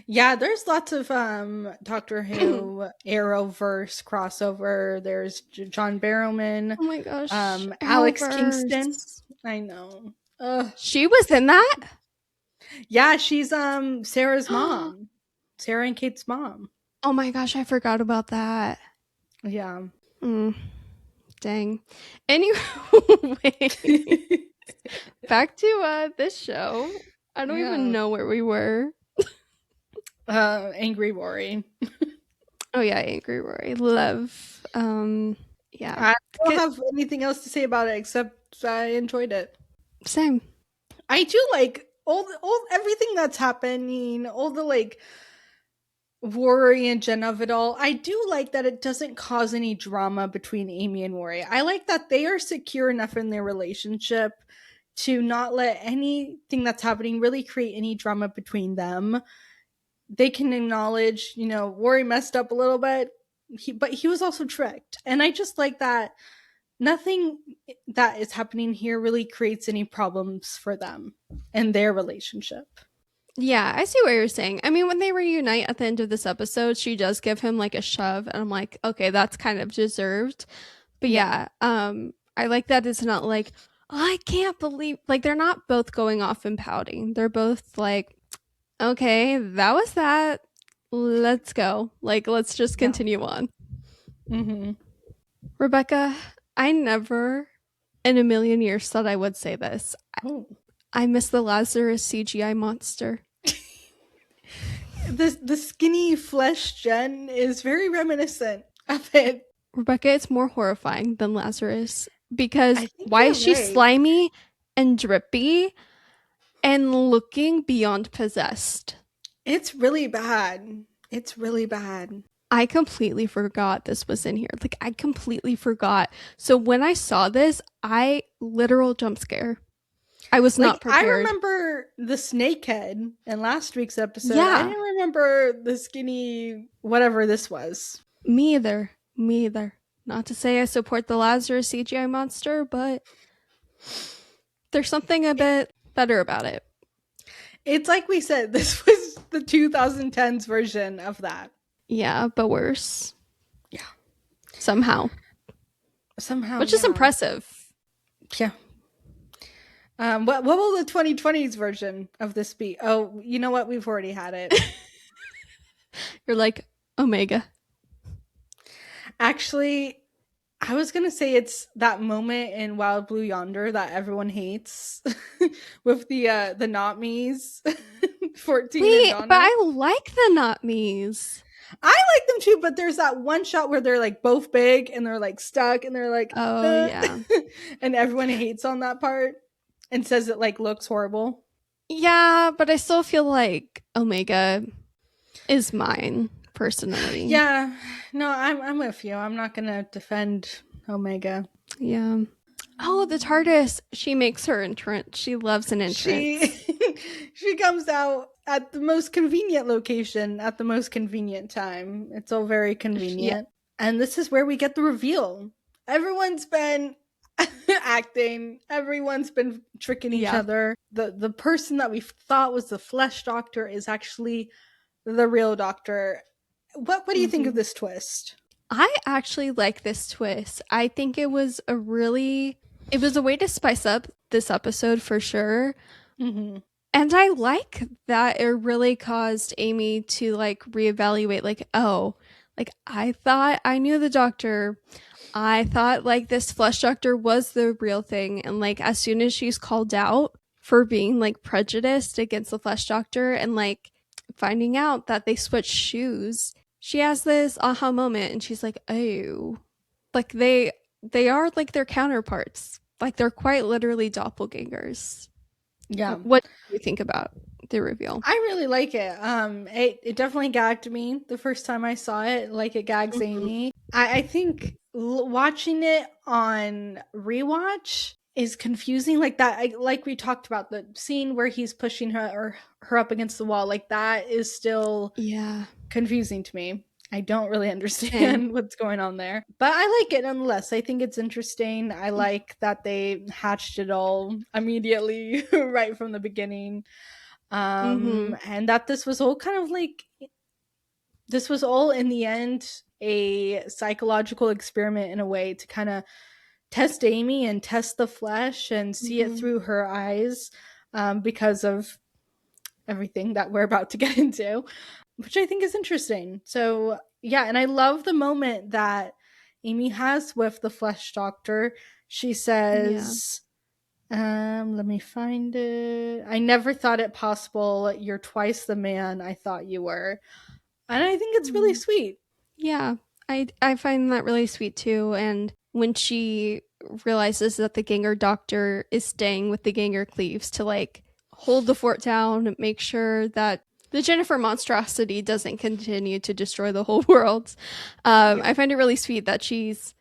Yeah, there's lots of Doctor Who Arrowverse crossover. There's John Barrowman, Oh my gosh, Alex Kingston. Arrowverse. I know. Ugh. She was in that? Yeah, she's Sarah's mom. Sarah and Kate's mom. Oh my gosh, I forgot about that. Yeah. Mm, dang. Anyway, back to this show. I don't even Yeah. know where we were. Angry Worry. Oh yeah, Angry Rory. Love. Yeah. I don't have anything else to say about it except I enjoyed it. Same. I do like all everything that's happening, all the like Worry and Jen of it all. I do like that it doesn't cause any drama between Amy and Worry. I like that they are secure enough in their relationship to not let anything that's happening really create any drama between them. They can acknowledge, Worry messed up a little bit, but he was also tricked. And I just like that nothing that is happening here really creates any problems for them and their relationship. Yeah, I see what you're saying. I mean, when they reunite at the end of this episode, she does give him like a shove, and I'm like, okay, that's kind of deserved. But Yeah. yeah, I like that it's not like, oh, I can't believe, like, they're not both going off and pouting. They're both like, okay, that was that. Let's go. Like, let's just Yeah. continue on. Mm-hmm. Rebecca, I never in a million years thought I would say this. Oh. I miss the Lazarus CGI monster. The skinny flesh Jen is very reminiscent of it. Rebecca, it's more horrifying than Lazarus because I think why is you're she right. slimy and drippy and looking beyond possessed? It's really bad. It's really bad. I completely forgot this was in here. Like, I completely forgot. So when I saw this, I literal jump scare. I was Like, not I prepared. remember the snake head in last week's episode. I Yeah, didn't remember the skinny whatever this was. me either. Me either. Not to say I support the Lazarus CGI monster, but there's something a bit better about it. It's like we said, this was the 2010s version of that. Yeah, but worse. Yeah. Somehow. Somehow, Which is yeah. impressive. Yeah. What will the 2020s version of this be? Oh, you know what? We've already had it. You're like, Omega. Actually, I was gonna say it's that moment in Wild Blue Yonder that everyone hates with the not me's 14 and Wait, but Donna. I like the not me's. I like them too, but there's that one shot where they're like both big and they're like stuck and they're like, Oh, yeah. and everyone hates on that part and says it like looks horrible. Yeah, but I still feel like Omega is mine, personally. Yeah, no, I'm with you. I'm not gonna defend Omega. Yeah. Oh, the TARDIS. She makes her entrance. She loves an She entrance. she comes out at the most convenient location at the most convenient time. It's all very Yeah. convenient. And this is where we get the reveal. Everyone's been acting. Everyone's been tricking each Yeah. other. The person that we thought was the flesh doctor is actually the real doctor. What do you think of Mm-hmm. this twist? I actually like this twist. I think it was a way to spice up this episode for sure. Mm-hmm. And I like that it really caused Amy to like reevaluate, like, oh, like I thought I knew the doctor. I thought like this flesh doctor was the real thing. And like as soon as she's called out for being like prejudiced against the flesh doctor and like finding out that they switched shoes, she has this aha moment and she's like, oh, like they are like their counterparts. Like they're quite literally doppelgangers. Yeah. What do you think about the reveal? I really like it. It definitely gagged me the first time I saw it, like it gags Mhm. Amy. I think watching it on rewatch is confusing. Like that, like we talked about the scene where he's pushing her up against the wall. Like that is still Yeah. confusing to me. I don't really Same. understand what's going on there, but I like it nonetheless. I think it's interesting. I like that they hatched it all immediately right from the beginning, Mm-hmm. and that this was all kind of like this was all in the end a psychological experiment in a way to kind of test Amy and test the flesh and see it Mm-hmm. through her eyes, because of everything that we're about to get into, which I think is interesting. So yeah, and I love the moment that Amy has with the flesh doctor. She Yeah. says, let me find it. I never thought it possible. You're twice the man I thought you were. And I think it's really Mm. sweet. Yeah. I find that really sweet too. And when she realizes that the Ganger doctor is staying with the Ganger Cleaves to like hold the fort down, make sure that the Jennifer monstrosity doesn't continue to destroy the whole world. Yeah. I find it really sweet that she's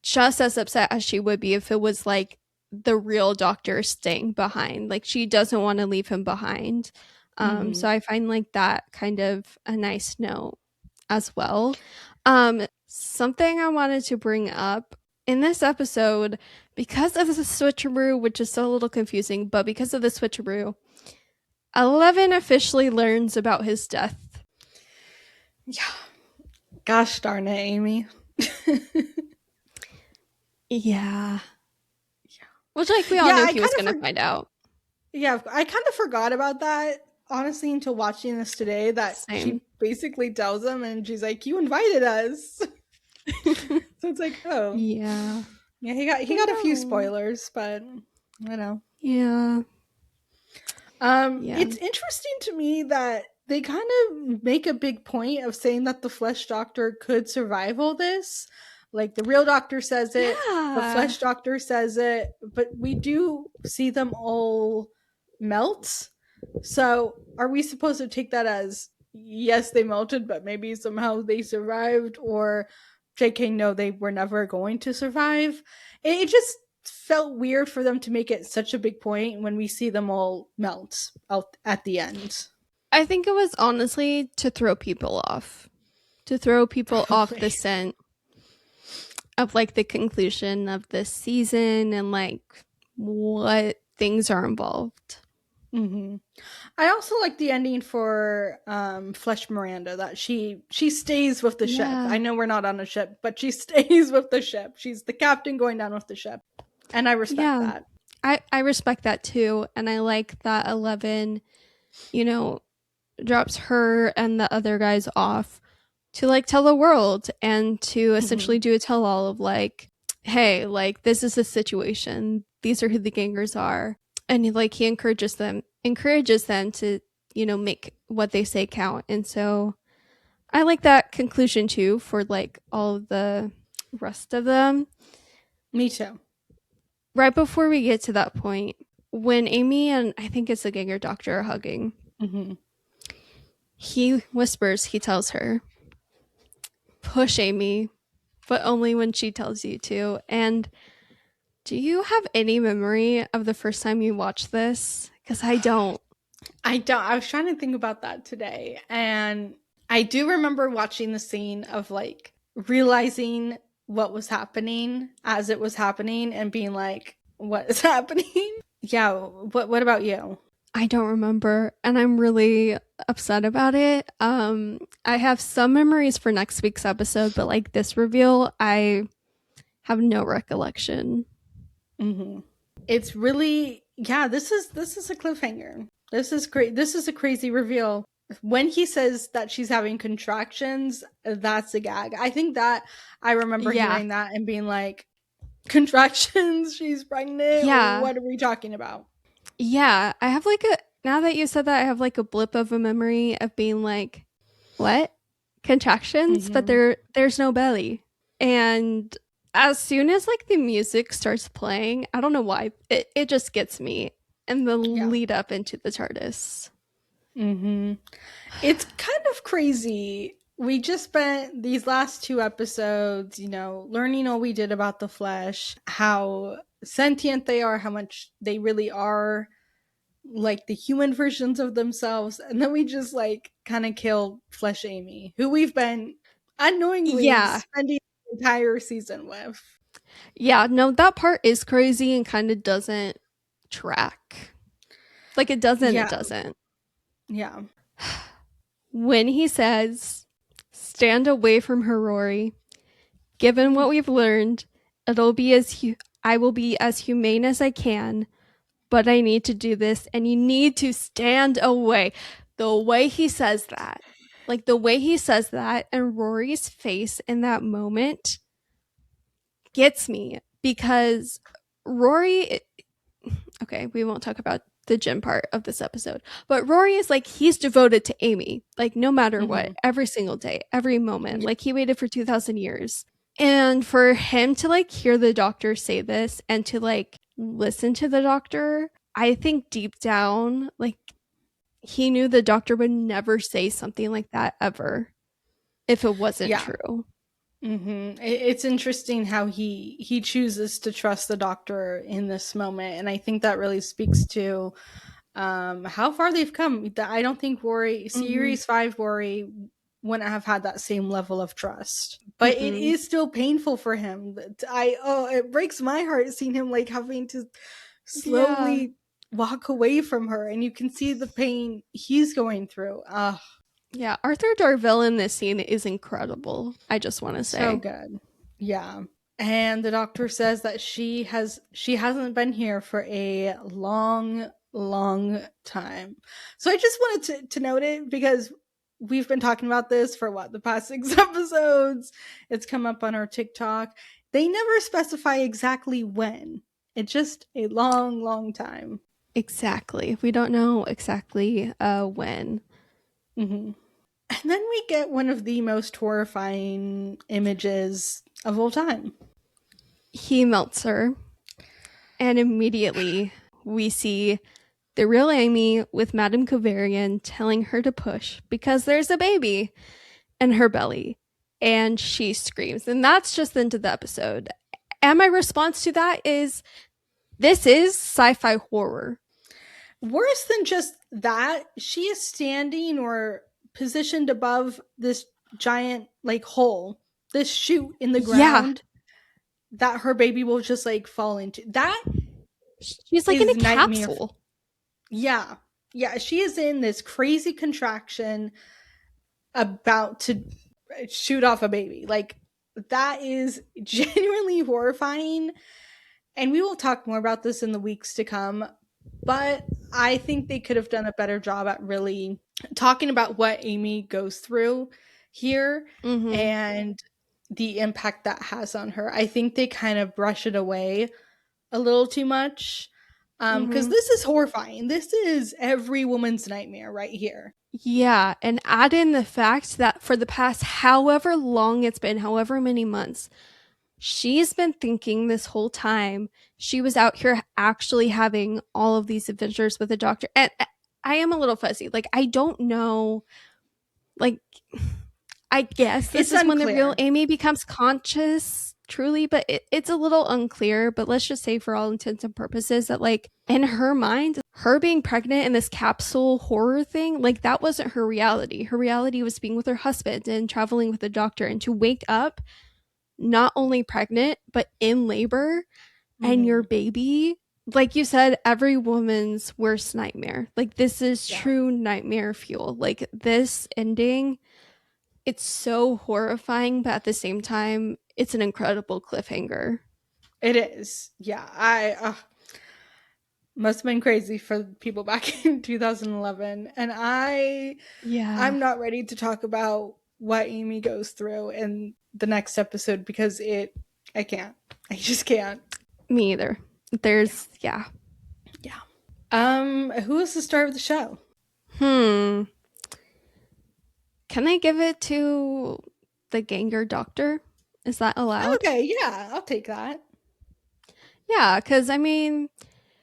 just as upset as she would be if it was like the real doctor staying behind. Like she doesn't want to leave him behind. Hmm. So I find like that kind of a nice note as well. Something I wanted to bring up. in this episode, because of the switcheroo, which is still a little confusing, but because of the switcheroo, 11 officially learns about his death. Yeah. Gosh darn it, Amy. Yeah. Which, like, we all Yeah, knew I he kind was of going to find out. yeah, I kind of forgot about that honestly until watching this today. That Same. she basically tells him, and she's like, "You invited us." So it's like, oh, Yeah. yeah, he I got a few know. spoilers, but you know. Yeah. Yeah. It's interesting to me that they kind of make a big point of saying that the Flesh Doctor could survive all this. Like the real doctor says it, the Yeah. Flesh Doctor says it, but we do see them all melt. So are we supposed to take that as yes, they melted, but maybe somehow they survived, or JK, no, they were never going to survive? It just felt weird for them to make it such a big point when we see them all melt out at the end. I think it was honestly to throw people off. To throw people off the Probably. scent of like the conclusion of this season and like what things are involved. Mm-hmm. I also like the ending for Flesh Miranda, that she stays with the ship. Yeah. I know we're not on a ship, but she stays with the ship. She's the captain going down with the ship, and I respect Yeah. that. I respect that too. And I like that 11, you know, drops her and the other guys off to like tell the world and to Mm-hmm. essentially do a tell all of like, hey, like this is the situation. These are who the gangers are. And like he encourages them to, you know, make what they say count. And so I like that conclusion too for like all of the rest of them. Me too. Right before we get to that point, when Amy and I think it's the ganger doctor are hugging, Mm-hmm. he whispers, he tells her, push Amy, but only when she tells you to. And do you have any memory of the first time you watched this? Because I don't. I don't. I was trying to think about that today, and I do remember watching the scene of like realizing what was happening as it was happening and being like, "What is happening?" Yeah. What about you? I don't remember, and I'm really upset about it. I have some memories for next week's episode, but like this reveal, I have no recollection. Mm-hmm. It's really, yeah. This is a cliffhanger. This is great. This is a crazy reveal. When he says that she's having contractions, that's a gag. I think that I remember Yeah, hearing that and being like, contractions, she's pregnant. yeah, What are we talking about? yeah. I have like a now that you said that, I have like a blip of a memory of being like, what contractions? But Mm-hmm. there's no belly. And as soon as like the music starts playing, I don't know why it just gets me. And the Yeah. lead up into the TARDIS. Mm-hmm. It's kind of crazy. We just spent these last two episodes, learning all we did about the flesh, how sentient they are, how much they really are like the human versions of themselves. And then we just like kind of killed Flesh Amy, who we've been unknowingly Yeah, spending the entire season with. yeah. No, that part is crazy and kind of doesn't track. Like it Yeah. doesn't. Yeah. When he says, "Stand away from her, Rory. Given what we've learned, it'll be I will be as humane as I can, but I need to do this and you need to stand away." The way he says that, like the way he says that and Rory's face in that moment gets me because Rory, okay, we won't talk about the gym part of this episode, but Rory is like, he's devoted to Amy, like no matter what, Mm-hmm. every single day, every moment. Yeah. Like he waited for 2,000 years. And for him to like hear the doctor say this and to like listen to the doctor, I think deep down, like he knew the doctor would never say something like that ever if it wasn't Yeah. true. It's interesting how he chooses to trust the doctor in this moment, and I think that really speaks to how far they've come. I don't think Rory Mm-hmm. Series 5 Rory wouldn't have had that same level of trust. but it Mm-hmm. is still painful for him. It breaks my heart seeing him like having to Yeah. slowly walk away from her, and you can see the pain he's going through. Yeah. Arthur Darville in this scene is incredible. I just want to So say. good. Yeah. And the doctor says that she hasn't been here for a long time. So I just wanted to note it because we've been talking about this for what, the past 6 episodes. It's come up on our TikTok. They never specify exactly when. It's just a long time. Exactly. We don't know exactly when. Hmm. And then we get one of the most horrifying images of all time. He melts her, and immediately we see the real Amy with Madame Covarian telling her to push because there's a baby in her belly. And she screams. And that's just into the episode. And my response to that is this is sci fi horror. Worse than just that, she is standing or positioned above this giant like hole, this chute in the Yeah. ground that her baby will just like fall into. That She's like in is a nightmare. capsule. Yeah. Yeah, she is in this crazy contraction about to shoot off a baby. Like that is genuinely horrifying, and we will talk more about this in the weeks to come, but I think they could have done a better job at really talking about what Amy goes through here Mm-hmm. and the impact that has on her. I think they kind of brush it away a little too much, because Mm-hmm. this is horrifying. This is every woman's nightmare right here. Yeah. And add in the fact that for the past however long it's been, however many months, she's been thinking this whole time she was out here actually having all of these adventures with the doctor. And I am a little fuzzy. Like, I don't know. Like, I guess this It's is when the real unclear. Amy becomes conscious, truly, but it's a little unclear. But let's just say, for all intents and purposes, that, like, in her mind, her being pregnant in this capsule horror thing, like, that wasn't her reality. Her reality was being with her husband and traveling with the doctor. And to wake up not only pregnant, but in labor and your Hmm. baby, like you said, every woman's worst nightmare. Like, this is Yeah, true nightmare fuel. Like, this ending, it's so horrifying, but at the same time, it's an incredible cliffhanger. it is. Yeah, I must have been crazy for people back in 2011, and Yeah, I'm not ready to talk about what Amy goes through in the next episode because it I can't. I just can't. me either. Yeah. Yeah. Yeah. Who is the star of the show? Hmm. Can I give it to the Ganger Doctor? Is that allowed? Okay, yeah, I'll take that. Yeah, because I mean,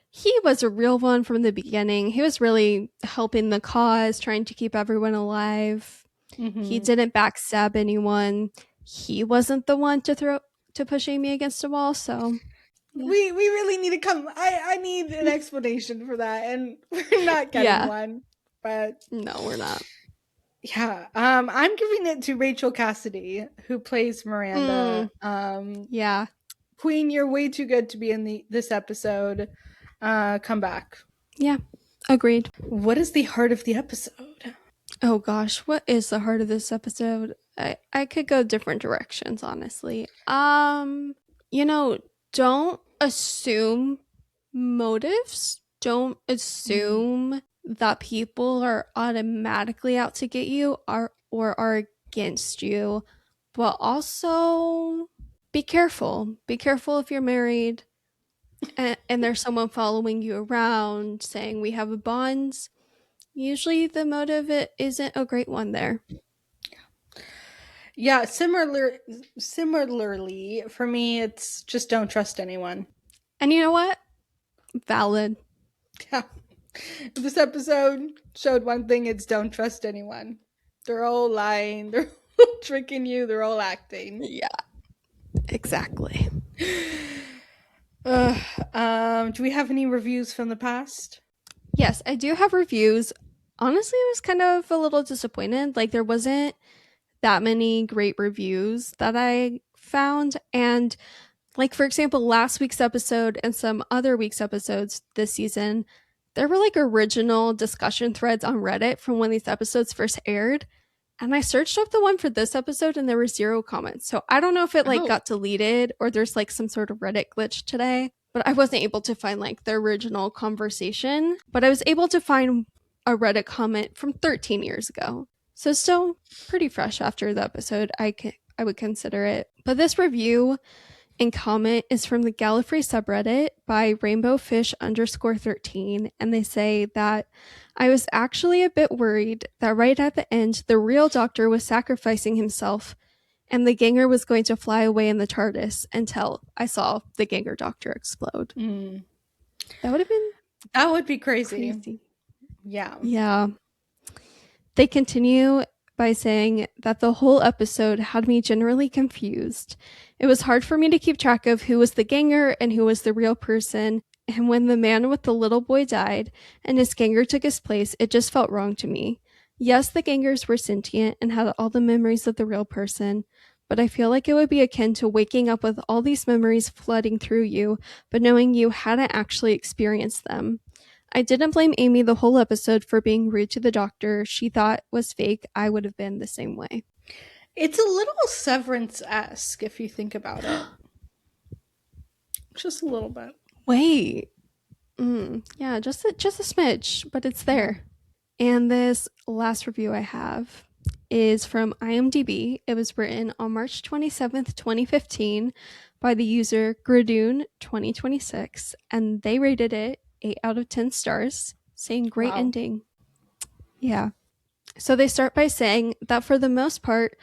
he was a real one from the beginning. He was really helping the cause, trying to keep everyone alive. He Hmm. didn't backstab anyone. He wasn't the one to push Amy against a wall. So yeah, We really need to come. I need an explanation for that, and we're not getting yeah. one. But No, we're not. yeah, I'm giving it to Rachel Cassidy, who plays Miranda. Mm, yeah, Queen, you're way too good to be in this episode. Come back. yeah. Agreed. What is the heart of the episode? Oh gosh, what is the heart of this episode? I could go different directions, honestly. You know, don't assume motives. Don't Mm. assume that people are automatically out to get you or are against you. But also be careful. Be careful if you're married and there's someone following you around saying we have a bond. Usually the motive it isn't a great one there. Yeah, similarly for me, it's just don't trust anyone. And you know what? Valid. Yeah, this episode showed one thing: it's don't trust anyone. They're all lying. They're all tricking you. They're all acting. Yeah, exactly. Ugh, do we have any reviews from the past? Yes, I do have reviews. Honestly, I was kind of a little disappointed. Like, there wasn't that many great reviews that I found. And like, for example, last week's episode and some other week's episodes this season, there were like original discussion threads on Reddit from when these episodes first aired. And I searched up the one for this episode and there were 0 comments. So I don't know if it like Oh. got deleted or there's like some sort of Reddit glitch today, but I wasn't able to find like the original conversation. But I was able to find a Reddit comment from 13 years ago. So still pretty fresh after the episode, I would consider it. But this review and comment is from the Gallifrey subreddit by rainbowfish_13, and they say that I was actually a bit worried that right at the end, the real Doctor was sacrificing himself and the Ganger was going to fly away in the TARDIS until I saw the Ganger Doctor explode. That would have been That would be crazy. Yeah. Yeah. They continue by saying that the whole episode had me generally confused. It was hard for me to keep track of who was the Ganger and who was the real person, and when the man with the little boy died and his Ganger took his place, it just felt wrong to me. Yes, the Gangers were sentient and had all the memories of the real person, but I feel like it would be akin to waking up with all these memories flooding through you, but knowing you hadn't actually experienced them. I didn't blame Amy the whole episode for being rude to the Doctor she thought was fake. I would have been the same way. It's a little Severance-esque if you think about it. Just a little bit. Wait. Yeah, just a smidge, but it's there. And this last review I have is from IMDb. It was written on March 27th, 2015 by the user Gradoon2026, and they rated it 8 out of 10 stars, saying great ending. Yeah. So they start by saying that for the most part,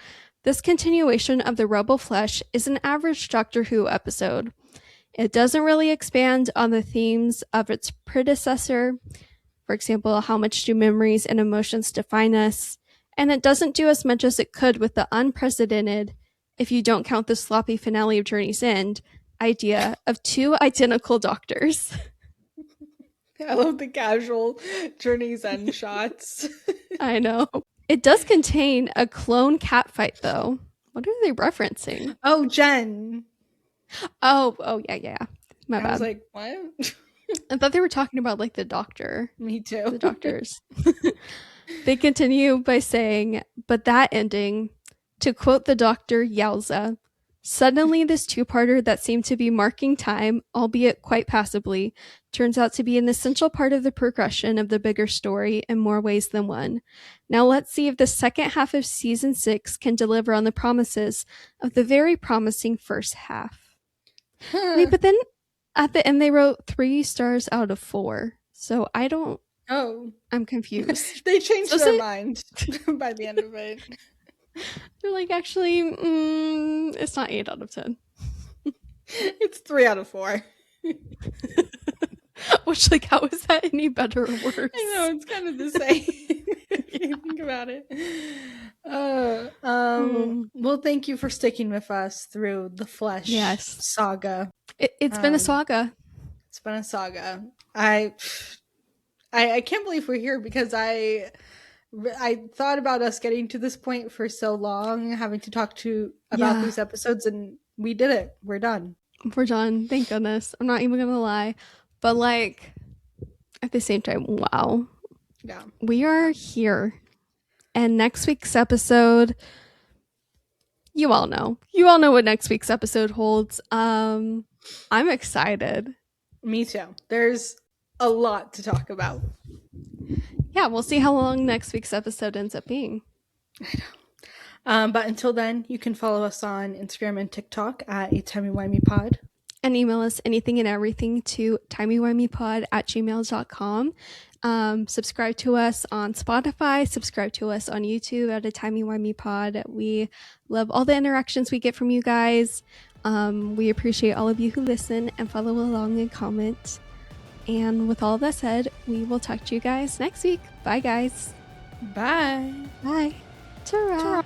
this continuation of the Rebel Flesh is an average Doctor Who episode. It doesn't really expand on the themes of its predecessor. For example, how much do memories and emotions define us? And it doesn't do as much as it could with the unprecedented, if you don't count the sloppy finale of Journey's End, idea of 2 identical Doctors. I love the casual Journey's End shots. I know. It does contain a clone cat fight, though. What are they referencing? Oh, Jen. Oh, yeah. My bad. I was like, what? I thought they were talking about, like, the Doctor. Me too. The Doctors. They continue by saying, but that ending, to quote the Doctor, yowza. Suddenly, this 2-parter that seemed to be marking time, albeit quite passably, turns out to be an essential part of the progression of the bigger story in more ways than one. Now let's see if the second half of season 6 can deliver on the promises of the very promising first half. Wait, but then at the end they wrote 3 stars out of 4. So I don't... Oh. I'm confused. They changed their mind by the end of it. They're like, actually, it's not 8 out of 10. It's 3 out of 4. Which, like, how is that any better or worse? I know, it's kind of the same if you think about it. Well, thank you for sticking with us through the Flesh saga. It's been a saga. It's been a saga. I can't believe we're here because I thought about us getting to this point for so long, having to talk about these episodes, and we did it. We're done. We're done. Thank goodness. I'm not even gonna lie. But, like, at the same time, wow. Yeah. We are here. And next week's episode, you all know. You all know what next week's episode holds. I'm excited. Me too. There's a lot to talk about. Yeah, we'll see how long next week's episode ends up being. I know. But until then, you can follow us on Instagram and TikTok at atimeywimePod. And email us anything and everything to timeywimeypod@gmail.com. Subscribe to us on Spotify. Subscribe to us on YouTube at atimeyimeypod. We love all the interactions we get from you guys. We appreciate all of you who listen and follow along and comment. And with all of that said, we will talk to you guys next week. Bye, guys. Bye. Bye. Ta-ra.